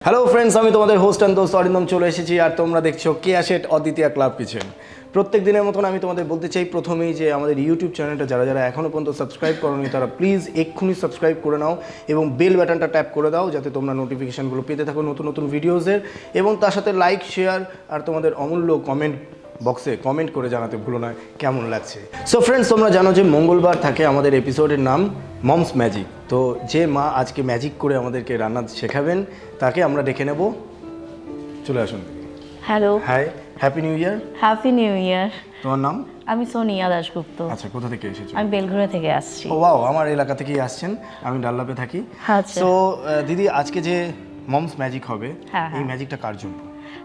Hello friends, আমি তোমাদের host and দোস্ত অরিন্দম চলে এসেছি আর তোমরা দেখছো কে আসেট অদ্বিতীয়া ক্লাব কিচেন। প্রত্যেক দিনের মতন আমি তোমাদের বলতে চাই প্রথমেই যে আমাদের ইউটিউব চ্যানেলটা যারা যারা এখনও পর্যন্ত সাবস্ক্রাইব করোনি তারা প্লিজ এক্ষুনি সাবস্ক্রাইব করে নাও এবং বেল বাটনটা ট্যাপ করে দাও যাতে তোমরা নোটিফিকেশানগুলো পেতে থাকো নতুন নতুন ভিডিওসের, এবং তার সাথে লাইক শেয়ার আর তোমাদের অমূল্য কমেন্ট বক্সে কমেন্ট করে জানাতে ভুলো না কেমন লাগছে। সো ফ্রেন্ডস, তোমরা জানো যে মঙ্গলবার থাকে আমাদের এপিসোডের নাম মমস ম্যাজিক। তো যে মা আজকে ম্যাজিক করে আমাদেরকে রান্না শেখাবেন তাকে আমরা ডেকে নেব। চলে আসুন। Hello, hi, happy new year. Happy new year. তোমার নাম? আমি সোনিয়া দাশগুপ্ত। আচ্ছা, কোথা থেকে এসেছো? আমি বেলঘড়া থেকে আসছি। ও ওয়াও, আমার এলাকা থেকেই আসছেন, আমি ডাল্লাপে থাকি। আচ্ছা। সো দিদি, আজকে যে মমস ম্যাজিক হবে হ্যাঁ, এই ম্যাজিকটা কার জন্য?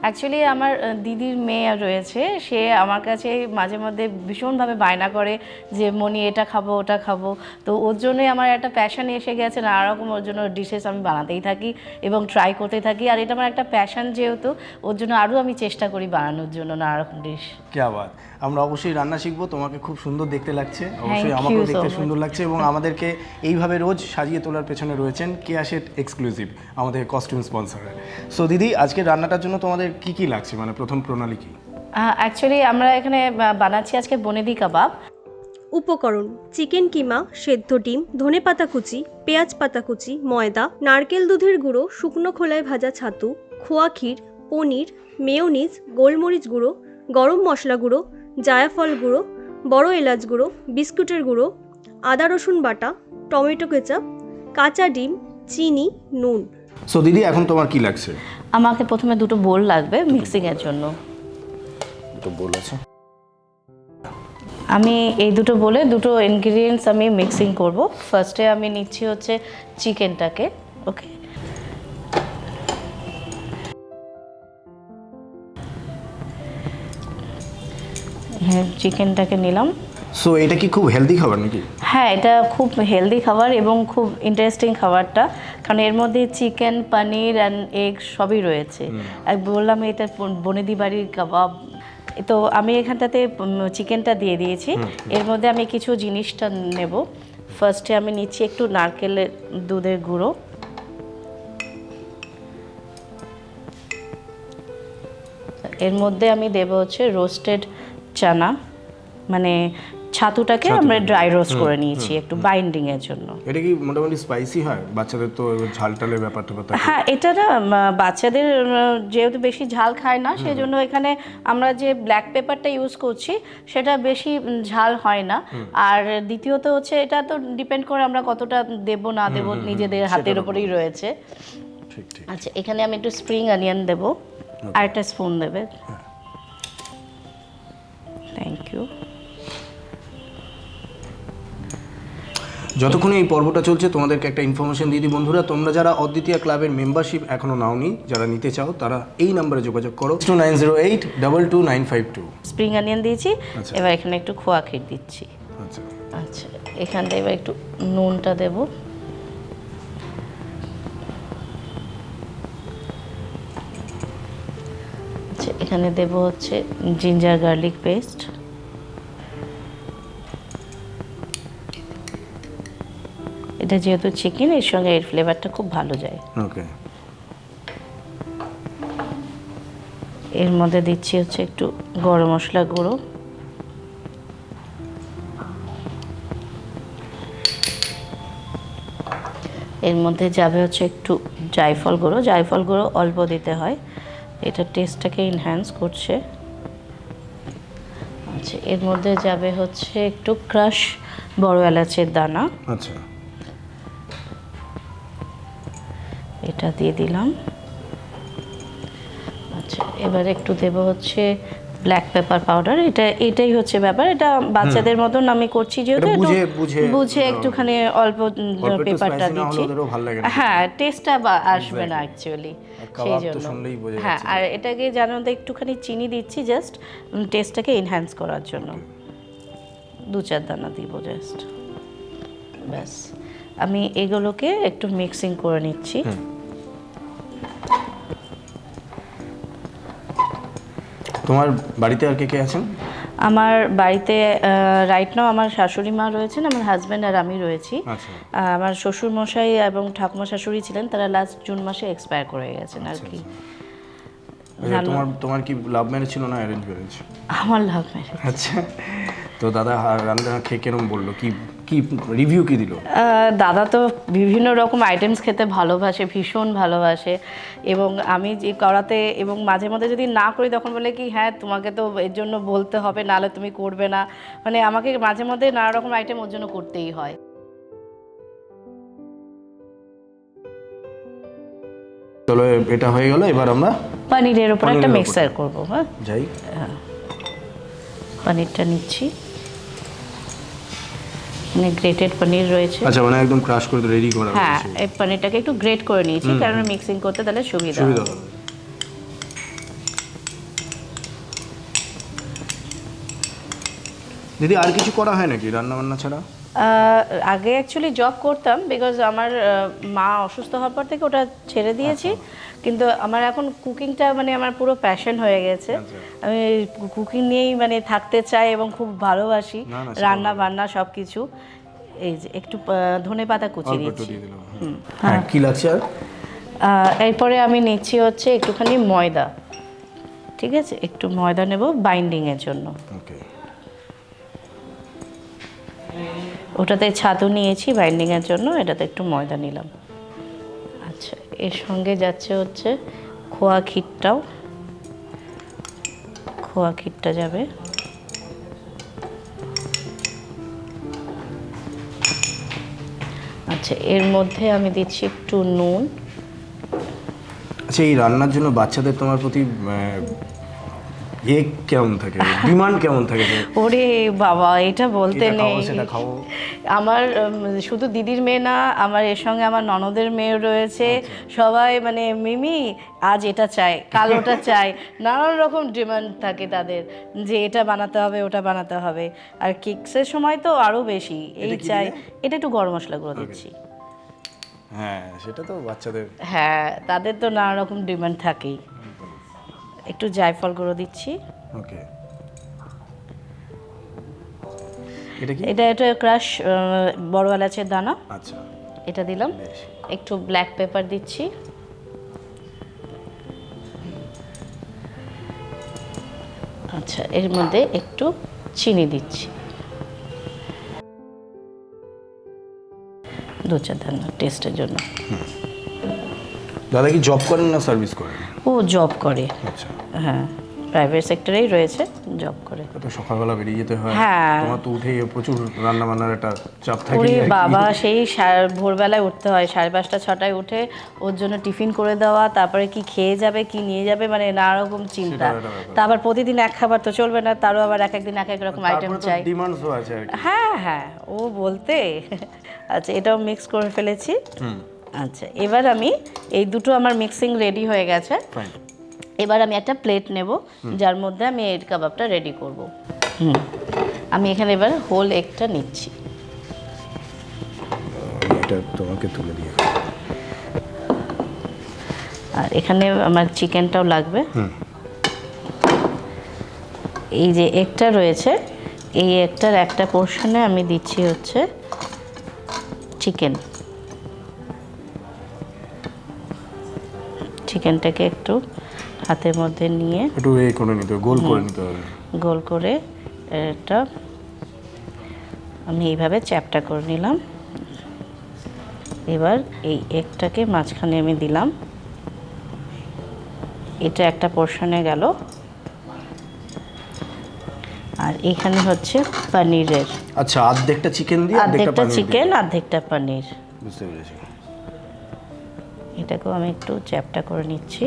অ্যাকচুয়ালি আমার দিদির মেয়ে রয়েছে, সে আমার কাছে মাঝে মধ্যে ভীষণভাবে বায়না করে যে মনি এটা খাবো ওটা খাবো। তো ওর জন্যই আমার একটা প্যাশন এসে গেছে, নানা রকম ওর জন্য ডিশেস আমি বানাতেই থাকি এবং ট্রাই করতে থাকি। আর এটা আমার একটা প্যাশন যেহেতু, ওর জন্য আরও আমি চেষ্টা করি বানানোর জন্য নানা রকম ডিশ। কে আবার, আমরা অবশ্যই রান্না শিখবো। তোমাকে খুব সুন্দর দেখতে লাগছে, অবশ্যই আমাকেও দেখতে সুন্দর লাগছে, এবং আমাদেরকে এইভাবে রোজ সাজিয়ে তোলার পেছনে রয়েছেন কে আসেট এক্সক্লুসিভ, আমাদের কস্টিউম স্পন্সর। সো দিদি, আজকে রান্নাটার জন্য তোমাদের কি কি লাগছে, মানে প্রথম প্রণালী কি? অ্যাকচুয়ালি আমরা এখানে বানাচ্ছি আজকে বনেদি কাবাব। উপকরণ: চিকেন কিমা, সেদ্ধ ডিম, ধনেপাতা কুচি, পেঁয়াজ পাতা কুচি, ময়দা, নারকেল দুধের গুঁড়ো, শুকনো খোলায় ভাজা ছাতু, খোয়া ক্ষীর, পনির, মেয়োনিজ, গোলমরিচ গুঁড়ো, গরম মশলা গুঁড়ো, জায়ফল গুঁড়ো, বড় এলাচ গুঁড়ো, বিস্কুটের গুঁড়ো, আদা রসুন বাটা, টমেটো কেচাপ, কাঁচা ডিম, চিনি, নুন। সো দিদি, এখন তোমার কি লাগছে? আমাকে প্রথমে দুটো বোল লাগবে মিক্সিংয়ের জন্য। দুটো বোল আছে। আমি এই দুটো বলে দুটো ইনগ্রিডিয়েন্টস আমি মিক্সিং করব। ফার্স্টে আমি নিচ্ছি হচ্ছে চিকেনটাকে। ওকে, হ্যাঁ, চিকেনটাকে নিলাম। সো এটা কি খুব হেলদি খাবার নাকি? হ্যাঁ, এটা খুব হেলদি খাবার এবং খুব ইন্টারেস্টিং খাবারটা, কারণ এর মধ্যে চিকেন, পনির অ্যান্ড এগ সবই রয়েছে। আর বললাম এটা বনেদি বাড়ির কাবাব। তো আমি এখানটাতে চিকেনটা দিয়ে দিয়েছি, এর মধ্যে আমি কিছু জিনিসটা নেব। ফার্স্টে আমি নিচ্ছি একটু নারকেলের দুধের গুঁড়ো, এর মধ্যে আমি দেব হচ্ছে রোস্টেড চানা, মানে ছাতুটাকে আমরা ড্রাই রোস্ট করে নিয়েছি একটু বাইন্ডিং এর জন্য। এটা কি মোটামুটি স্পাইসি হয়? বাচ্চাদের তো ঝাল টালের ব্যাপারটা থাকে। হ্যাঁ, এটা না বাচ্চাদের যেহেতু বেশি ঝাল খায় না, সেজন্য এখানে আমরা যে ব্ল্যাক পেপারটা ইউজ করছি সেটা বেশি ঝাল হয় না। আর দ্বিতীয়ত হচ্ছে এটা তো ডিপেন্ড করে আমরা কতটা দেব না দেব, নিজেদের হাতের উপরেই রয়েছে। ঠিক ঠিক। আচ্ছা, এখানে আমি একটু স্প্রিং অনিয়ন দেব, আর একটা স্পুন দেবে। Thank you. যতক্ষণ এই পর্বটা চলছে তোমাদেরকে একটা ইনফরমেশন দিয়ে দিই বন্ধুরা, তোমরা যারা অদ্বিতীয়া ক্লাবের মেম্বারশিপ এখনও নাওনি, যারা নিতে চাও তারা এই নাম্বারে যোগাযোগ করো 2908222952। স্প্রিং অনিয়ন দিয়েছি, এবার এখানে একটু খোয়া ক্ষীর দিচ্ছি। আচ্ছা আচ্ছা, এখানটা এবার একটু নুনটা দেব। আচ্ছা, এখানে দেব হচ্ছে জিঞ্জার গার্লিক পেস্ট। এটা যেহেতু চিকেন, এর সঙ্গে এর ফ্লেভারটা খুব ভালো যায়। ওকে। এর মধ্যে দিচ্ছি হচ্ছে একটু গরম মশলা গুঁড়ো, এর মধ্যে যাবে হচ্ছে একটু জায়ফল গুঁড়ো। জায়ফল গুঁড়ো অল্প দিতে হয়, এটা টেস্টটাকে এনহ্যান্স করছে। আচ্ছা, এর মধ্যে যাবে হচ্ছে একটু ক্রাশ বড় এলাচের দানা। আচ্ছা, এটা দিয়ে দিলাম। আচ্ছা, এবার একটু দেব হচ্ছে ব্ল্যাক পেপার পাউডার। এটাই হচ্ছে ব্যাপার, এটা বাচ্চাদের মতন আমি করছি যেহেতু বুঝে একটুখানি অল্প পেপারটা দিচ্ছি। হ্যাঁ, টেস্টটা আসবে না অ্যাকচুয়ালি, সেই জন্য। হ্যাঁ, আর এটাকে জানো তো একটুখানি চিনি দিচ্ছি জাস্ট টেস্টটাকে এনহ্যান্স করার জন্য। 2-4 দানা দিব জাস্ট, ব্যাস। আমি এগুলোকে একটু মিক্সিং করে নিচ্ছি। তোমার বাড়িতে আর কে কে আছেন? আমার বাড়িতে রাইট নাও আমার শাশুড়ি মা রয়েছেন, আমার হাজব্যান্ড আর আমি রয়েছি। আচ্ছা আমার শ্বশুর মশাই এবং ঠাকুমা শাশুড়ি ছিলেন, তারা লাস্ট জুন মাসে এক্সপায়ার করে গেছেন আর কি। তোমার কি লাভ ম্যারেজ ছিল না অ্যারেঞ্জ ম্যারেজ? আমার লাভ ম্যারেজ। আচ্ছা, তো দাদা রান্না খেয়ে কেরম বললো, কি কি রিভিউ কি দিল? দাদা তো বিভিন্ন রকম আইটেমস খেতে ভালোবাসে, ভীষণ ভালোবাসে, এবং আমি যে করাতে এবং মাঝে মধ্যে যদি না করি তখন বলে কি হ্যাঁ তোমাকে তো এর জন্য বলতে হবে, নাহলে তুমি করবে না, মানে আমাকে মাঝে মধ্যে নানা রকম আইটেম ওর জন্য করতেই হয়। চলো এটা হয়ে গেল, এবার আমরা পনিরের উপর একটা মিক্সার করব। হ্যাঁ যাই, পনিরটা নিচ্ছি, মানে গ্রেটেড পনির রয়েছে। আচ্ছা, মানে একদম ক্রাশ করে রেডি করা। হ্যাঁ, এই পনিরটাকে একটু গ্রেট করে নিয়েছি কারণ মিক্সিং করতে তাহলে সুবিধা হবে। দিদি আর কিছু করা হয় নাকি রান্না বান্না ছাড়া? আগে অ্যাকচুয়ালি জব করতাম, বিকজ আমার মা অসুস্থ হওয়ার পর থেকে ওটা ছেড়ে দিয়েছি। কিন্তু আমার এখন কুকিংটা মানে আমার পুরো প্যাশন হয়ে গেছে। আমি কুকিং নিয়েই মানে থাকতে চাই এবং খুব ভালোবাসি রান্না বান্না সব কিছু। এই যে একটু ধনেপাতা কুচি দিচ্ছি। হ্যাঁ, কি লাগছে আর? এরপরে আমি নিচ্ছি হচ্ছে একটুখানি ময়দা। ঠিক আছে, একটু ময়দা নেব বাইন্ডিংয়ের জন্য। ওকে, ওটাতে ছাতু নিয়েছি বাইন্ডিংয়ের জন্য, এটাতে একটু ময়দা নিলাম। আচ্ছা, এর সঙ্গে যাচ্ছে হচ্ছে খোয়া ক্ষীরটাও, খোয়া ক্ষীরটা যাবে। আচ্ছা, এর মধ্যে আমি দিচ্ছি একটু নুন। আচ্ছা, এই রান্নার জন্য বাচ্চাদের তোমার প্রতি কেমন থাকে, ডিমান্ড কেমন থাকে? ওরে বাবা, এটা বলতে নেই। আমার শুধু দিদির মেয়ে না, আমার এর সঙ্গে আমার ননদের মেয়ে রয়েছে। সবাই মানে মিমি আজ এটা চাই, কাল ওটা চাই, নানান রকম ডিমান্ড থাকে তাদের, যে এটা বানাতে হবে ওটা বানাতে হবে। আর কেকসের সময় তো আরও বেশি এই চাই। এটা একটু গরম মশলা গুঁড়ো দিচ্ছি। হ্যাঁ, সেটা তো বাচ্চাদের, হ্যাঁ তাদের তো নানা রকম ডিমান্ড থাকেই। একটু জায়ফল গুঁড়ো দিচ্ছি। ওকে, এটা ক্রাশ বড় এলাচের দানা। আচ্ছা, এটা দিলাম। একটু ব্ল্যাক পেপার দিচ্ছি। আচ্ছা, এর মধ্যে একটু চিনি দিচ্ছি, 2-4 দানা টেস্টের জন্য। দাদা কি জব করেন না সার্ভিস করেন? ও জব করে। আচ্ছা, হ্যাঁ প্রাইভেট সেক্টরেই রয়েছে, জব করে। তো সকালবেলা বেরিয়ে যেতে হয়। হ্যাঁ, তোমার তো উঠেই প্রচুর রান্না বান্নার একটা চাপ থাকে। ওরে বাবা, সেই ভোরবেলায় উঠতে হয়, 5:30-6টায় উঠে ওর জন্য টিফিন করে দেওয়া, তারপরে কি খেয়ে যাবে কি নিয়ে যাবে, মানে নানা রকম চিন্তা। তারপর প্রতিদিন এক খাবার তো চলবে না, তারও আবার এক একদিন এক এক রকম আইটেম চাই। ডিমান্ডসও আছে আর কি। হ্যাঁ হ্যাঁ, ও বলতে। আচ্ছা, এটাও মিক্স করে ফেলেছি। আচ্ছা, এবার আমি এই দুটো আমার মিক্সিং রেডি হয়ে গেছে। এবার আমি একটা প্লেট নেব, যার মধ্যে আমি এগ কাবাবটা রেডি করব। আমি এখানে এবার হোল এগটা নিচ্ছি। এটা তোমাকে তুলে দিয়ে, আর এখানে আমার চিকেনটাও লাগবে। এই যে এগটা রয়েছে, এই এগটার একটা পোর্শনে আমি দিচ্ছি হচ্ছে চিকেন। চিকেনটাকে একটু হাতের মধ্যে নিয়ে একটু এই করে নিতে হবে, গোল করে নিতে হবে। গোল করে এটা আমি এইভাবে চ্যাপটা করে নিলাম। এবার এই এগটাকে মাঝখানে আমি দিলাম, এটা একটা পোর্শনে গেল। আর এখানে হচ্ছে পনিরের, আচ্ছা, অর্ধেকটা চিকেন দিয়ে অর্ধেকটা চিকেন অর্ধেকটা পনির। বুঝতে পেরেছি। এটাকেও আমি একটু চ্যাপটা করে নিচ্ছি।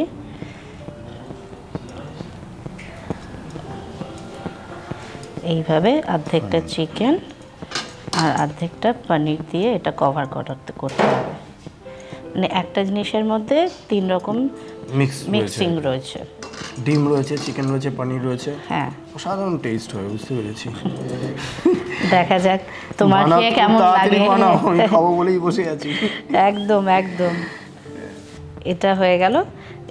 এইভাবে অর্ধেকটা চিকেন আর অর্ধেকটা পনির দিয়ে এটা কভার করতে হবে। মানে একটা জিনিসের মধ্যে 3 রকম মিক্সিং রয়েছে। ডিম রয়েছে, চিকেন রয়েছে, পনির রয়েছে। হ্যাঁ, সাধারণ টেস্ট হয়, বুঝতে পেরেছি। দেখা যাক তোমার খেয়ে কেমন লাগে। আমি খাবো বলেই বসে আছি। একদম একদম। এটা হয়ে গেল।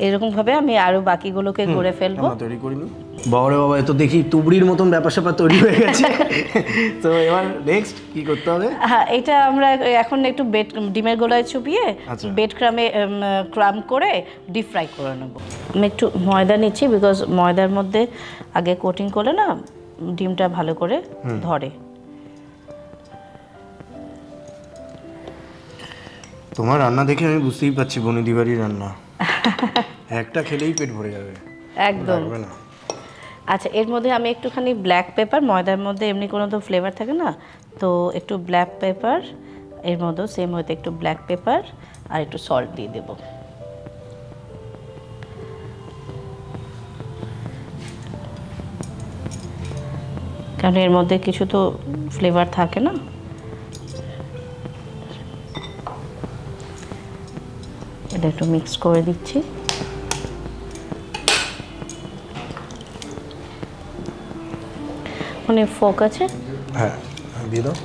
এরকম ভাবে আমি আরো বাকিগুলোকে করে ফেলবো। তৈরি করিনি। বাবারে বাবা, তো দেখি তুবড়ির মতন ব্যাপার স্যাপার তৈরি হয়ে গেছে। তো এবার নেক্সট কি করতে হবে? হ্যাঁ, এটা আমরা এখন একটু ডিমের গোলায় চুবিয়ে বেড ক্রাম করে ডিপ ফ্রাই করে নেব। আমি একটু ময়দা নিচ্ছি, বিকজ ময়দার মধ্যে আগে কোটিং করলে না ডিমটা ভালো করে ধরে। তোমার রান্না দেখে আমি বুঝতেই পারছি বনেদি বাড়ির রান্না। একটা খেলেই পেট ভরে যাবে একদম। আচ্ছা, এর মধ্যে আমি একটুখানি ব্ল্যাক পেপার, ময়দার মধ্যে এমনি কোনো তো ফ্লেভার থাকে না, তো একটু ব্ল্যাক পেপার, এর মধ্যেও সেম হয়তো একটু ব্ল্যাক পেপার আর একটু সল্ট দিয়ে দেব। কারণ এর মধ্যে কিছু তো ফ্লেভার থাকে না। এটা একটু মিক্স করে দিচ্ছি। মানে ফোক আছে? হ্যাঁ, দিয়ে দাও।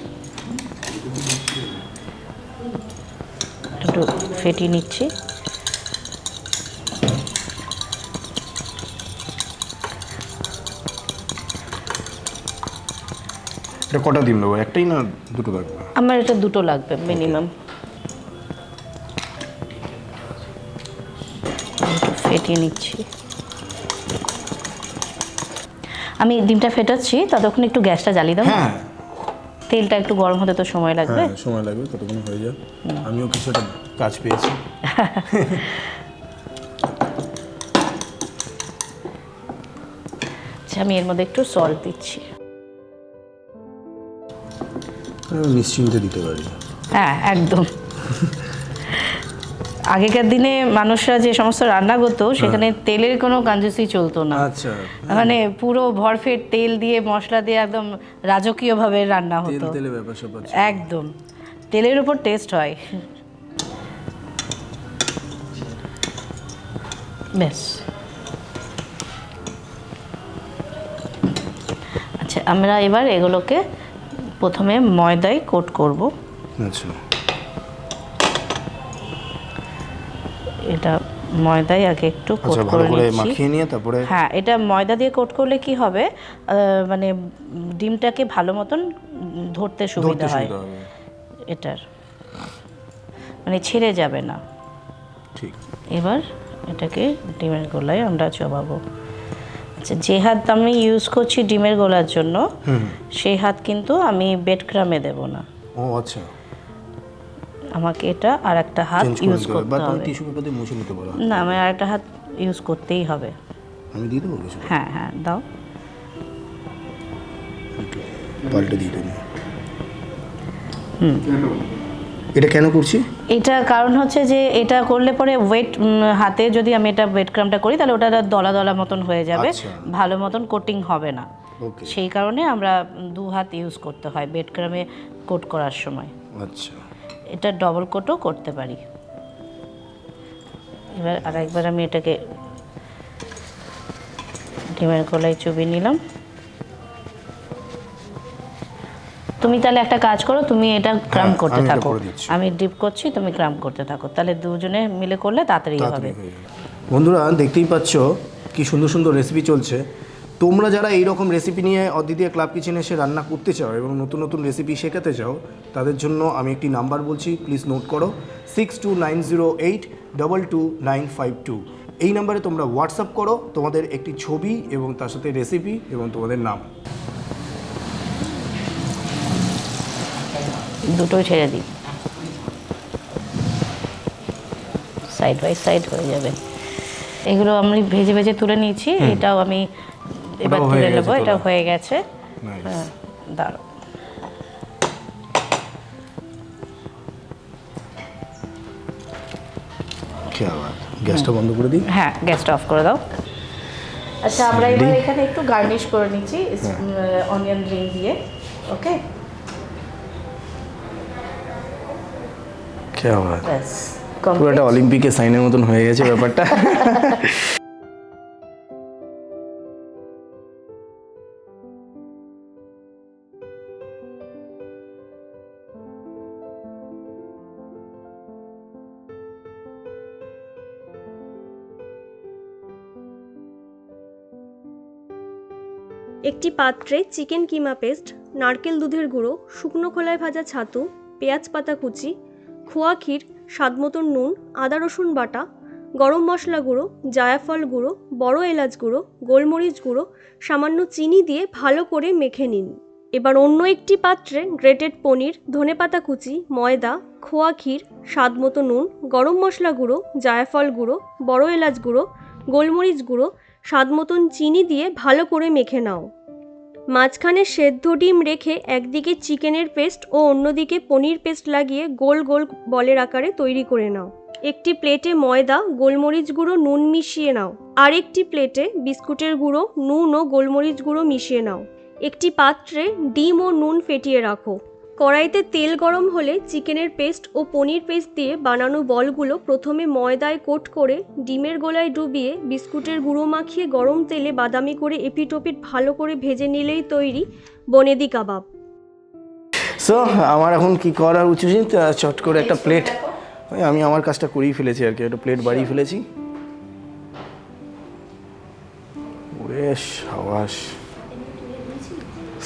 একটু ফেটিয়ে নিচ্ছি। এটা কটা ডিম দেবো, একটাই না দুটো লাগবে? আমার এটা দুটো লাগবে মিনিমাম। ফেটিয়ে নিচ্ছি। আমি ডিমটা ফেটাচ্ছি, ততক্ষণ একটু গ্যাসটা জ্বালিয়ে দাও। হ্যাঁ, তেলটা একটু গরম হতে তো সময় লাগবে। হ্যাঁ সময় লাগবে, ততক্ষণ হয়ে যাক। আমিও কিছু একটা কাজ পেয়েছি। আচ্ছা, আমি এর মধ্যে একটু সল্ট দিচ্ছি। নিশ্চিন্তে দিতে পারি। হ্যাঁ, একদম। আগেকার দিনে মানুষরা যে সমস্ত রান্না করতো সেখানে তেলের কোনো কঞ্জুসি চলতো না। আচ্ছা, মানে পুরো ভরপেট তেল দিয়ে মশলা দিয়ে একদম রাজকীয়ভাবে রান্না হতো। তেলে ব্যাপার স্যাপার একদম তেলের উপর টেস্ট হয়। ব্যাস। আচ্ছা, আমরা এবার এগুলোকে প্রথমে ময়দায় কোট করব। আচ্ছা, এটা ময়দায় আগে একটু কোট করে নিচ্ছি, মাখিয়ে নিয়ে তারপরে। হ্যাঁ, এটা ময়দা দিয়ে কোট করলে কি হবে, মানে ডিমটাকে ভালো মতন ধরতে সুবিধা হয় এটার, মানে ছেড়ে যাবে না। ঠিক। এবার এটাকে ডিমের গোলায় আমরা চবাবো। আচ্ছা, যে হাত আমি ইউজ করছি ডিমের গোলার জন্য, সেই হাত কিন্তু আমি বেড ক্রামে দেব না। ও আচ্ছা, আমাকে এটা আর একটা হাত ইউজ করতে হবে। টিস্যু পেপার দিয়ে মুছে নিতে বলো। না, আমি আর একটা হাত ইউজ করতেই হবে। আমি দিয়ে দেবো কিছু? হ্যাঁ হ্যাঁ, দাও। পাল্টে দিয়ে দেবো। এটা কেন করছি? এটা কারণ হচ্ছে যে এটা করলে পরে ওয়েট হাতে যদি আমি এটা ব্রেড ক্রামটা করি তাহলে ওটা দলা দলা মতন হয়ে যাবে, ভালো মতন কোটিং হবে না। সেই কারণে আমরা দু হাত ইউজ করতে হয় ব্রেড ক্রামে কোট করার সময়। আচ্ছা, এটা ডবল কোটও করতে পারি। এবার আরেকবার আমি এটাকে ডিমের গোলায় চুবিয়ে নিলাম। তুমি তাহলে একটা কাজ করো, তুমি এটা ক্রাম করতে থাকো, আমি ডিপ করছি, তুমি ক্রাম করতে থাকো, তাহলে দুজনে মিলে করলে তাড়াতাড়ি হবে। বন্ধুরা দেখতেই পাচ্ছ কি সুন্দর সুন্দর রেসিপি চলছে। তোমরা যারা এই রকম রেসিপি নিয়ে অদ্বিতীয় ক্লাব কিচেনে এসে রান্না করতে চাও এবং নতুন নতুন রেসিপি শেখাতে চাও, তাদের জন্য আমি একটি নাম্বার বলছি, প্লিজ নোট করো, 6290822952। এই নাম্বারে তোমরা হোয়াটসঅ্যাপ করো তোমাদের একটি ছবি এবং তার সাথে রেসিপি এবং তোমাদের নাম। দুটোই ছেড়ে দিই, সাইড বাই সাইড হয়ে যাবে। এগুলো আমি ভেজে ভেজে তুলে নিয়েছি, এটাও আমি এবার তুলে নেবো। এটা হয়ে গেছে। হ্যাঁ, দাঁড়াও। গ্যাসটা বন্ধ করে দিই। হ্যাঁ, গ্যাসটা অফ করে দাও। আচ্ছা, আমরা এবার এখানে একটু গার্নিশ করে নিচ্ছি অনিয়ন রিং দিয়ে। ওকে, ব্যাস, পুরো একটা অলিম্পিকের সাইনের মতন হয়ে গেছে ব্যাপারটা। একটি পাত্রে চিকেন কিমা পেস্ট, নারকেল দুধের গুঁড়ো, শুকনো খোলায় ভাজা ছাতু, পেঁয়াজ পাতা কুচি, খোয়া ক্ষীর, স্বাদ মতন নুন, আদা রসুন বাটা, গরম মশলা গুঁড়ো, জায়ফল গুঁড়ো, বড় এলাচ গুঁড়ো, গোলমরিচ গুঁড়ো, সামান্য চিনি দিয়ে ভালো করে মেখে নিন। এবার অন্য একটি পাত্রে গ্রেটেড পনির, ধনেপাতা কুচি, ময়দা, খোয়া ক্ষীর, স্বাদ মতো নুন, গরম মশলা গুঁড়ো, জায়ফল গুঁড়ো, বড় এলাচ গুঁড়ো, গোলমরিচ গুঁড়ো, স্বাদ মতন চিনি দিয়ে ভালো করে মেখে নাও। মাঝখানে সেদ্ধ ডিম রেখে একদিকে চিকেনের পেস্ট ও অন্যদিকে পনির পেস্ট লাগিয়ে গোল গোল বলের আকারে তৈরি করে নাও। একটি প্লেটে ময়দা, গোলমরিচ গুঁড়ো, নুন মিশিয়ে নাও। আর একটি প্লেটে বিস্কুটের গুঁড়ো, নুন ও গোলমরিচ গুঁড়ো মিশিয়ে নাও। একটি পাত্রে ডিম ও নুন ফেটিয়ে রাখো। কড়াইতে তেল গরম হলে চিকেনের পেস্ট ও পনির পেস্ট দিয়ে বানানো বলগুলো প্রথমে ময়দায় কোট করে ডিমের গোলায় ডুবিয়ে বিস্কুটের গুঁড়ো মাখিয়ে গরম তেলে বাদামি করে এপিট ওপিট ভালো করে ভেজে নিলেই তৈরি বনেদি কাবাব। সো আমার এখন কি করা উচিত, চট করে একটা প্লেট, আমি আমার কাজটা করেই ফেলেছি আর কি, একটা প্লেট বাড়িয়ে ফেলেছি। ওরে সাবাস,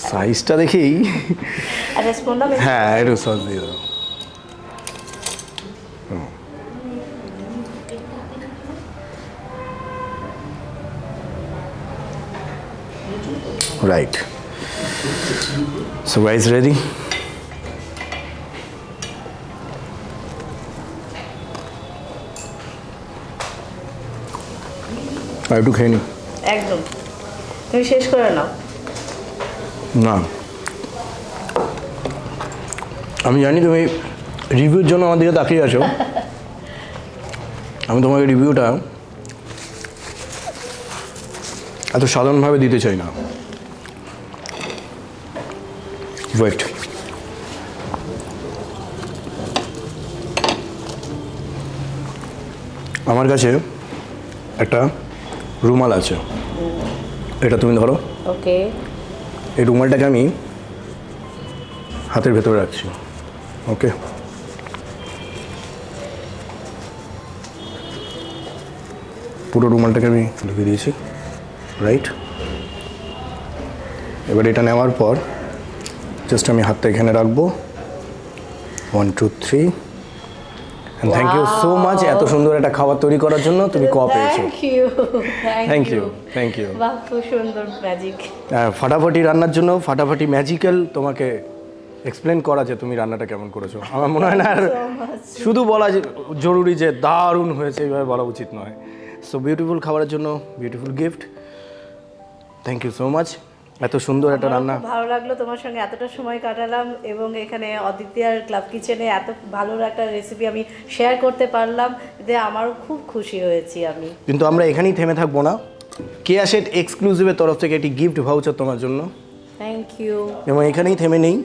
সাইজটা দেখেই হ্যাঁ একটু সস দিয়ে দাও। Right, so guys ready? আর একটু খেয়ে নি। একদম, তুমি শেষ করে নাও। না, আমি জানি তুমি রিভিউর জন্য আমার দিকে তাকিয়ে আছো। আমি তোমাকে রিভিউটা এত সাধারণভাবে দিতে চাই না। ওয়েট, আমার কাছে একটা রুমাল আছে, এটা তুমি ধরো। ওকে, এই রুমালটাকে আমি হাতের ভেতরে রাখছি। ওকে, পুরো রুমালটাকে আমি ঢুকিয়ে দিয়েছি। রাইট, এবার এটা নেওয়ার পর জাস্ট আমি হাতটা এখানে রাখবো। 1 2 3, থ্যাংক ইউ সো মাচ এত সুন্দর একটা খাবার তৈরি করার জন্য। তুমি ক পেয়েছো। Thank you, thank you. বাহ, খুব সুন্দর ম্যাজিক। ফাটাফাটি রান্নার জন্য ফাটাফাটি ম্যাজিক্যাল তোমাকে এক্সপ্লেন করা যে তুমি রান্নাটা কেমন করেছো। আমার মনে হয় না আর শুধু বলা জরুরি যে দারুণ হয়েছে, এইভাবে বলা উচিত নয়। সো বিউটিফুল খাবারের জন্য beautiful gift, thank you so much. এত সুন্দর একটা রান্না, ভালো লাগলো তোমার সঙ্গে এতটা সময় কাটালাম, এবং এখানে অদিতিয়ার ক্লাব কিচেনে এত ভালো একটা রেসিপি আমি শেয়ার করতে পারলাম, এতে আমারও খুব খুশি হয়েছি আমি। কিন্তু আমরা এখানেই থেমে থাকবো না। কেয়া শেট এক্সক্লুসিভের তরফ থেকে একটি গিফট ভাউচার তোমার জন্য। Thank you. এবং এখানেই থেমে নেই,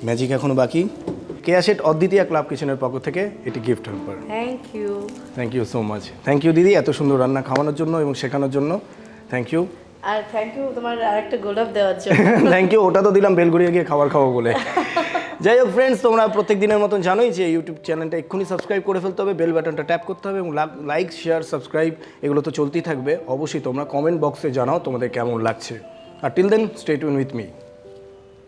ম্যাজিক এখনো বাকি। কেয়া শেট অদ্বিতীয়া ক্লাব কিচেনের পক্ষ থেকে এটি gift hamper. Thank you, thank you so much. Thank you দিদি, এত সুন্দর রান্না খাওয়ানোর জন্য এবং শেখানোর জন্য। Thank you. আর থ্যাংক ইউ তোমার আরেকটা গোলাপ দেওয়ার জন্য। থ্যাংক ইউ, ওটা তো দিলাম বেলগড়িয়া গিয়ে খাবার খাবো বলে। যাই হোক ফ্রেন্ডস, তোমরা প্রত্যেক দিনের মতন জানোই যে ইউটিউব চ্যানেলটা এক্ষুনি সাবস্ক্রাইব করে ফেলতে হবে, বেল বাটনটা ট্যাপ করতে হবে, এবং লাইক শেয়ার সাবস্ক্রাইব এগুলো তো চলতেই থাকবে। অবশ্যই তোমরা কমেন্ট বক্সে জানাও তোমাদের কেমন লাগছে। আর till then stay tune with me.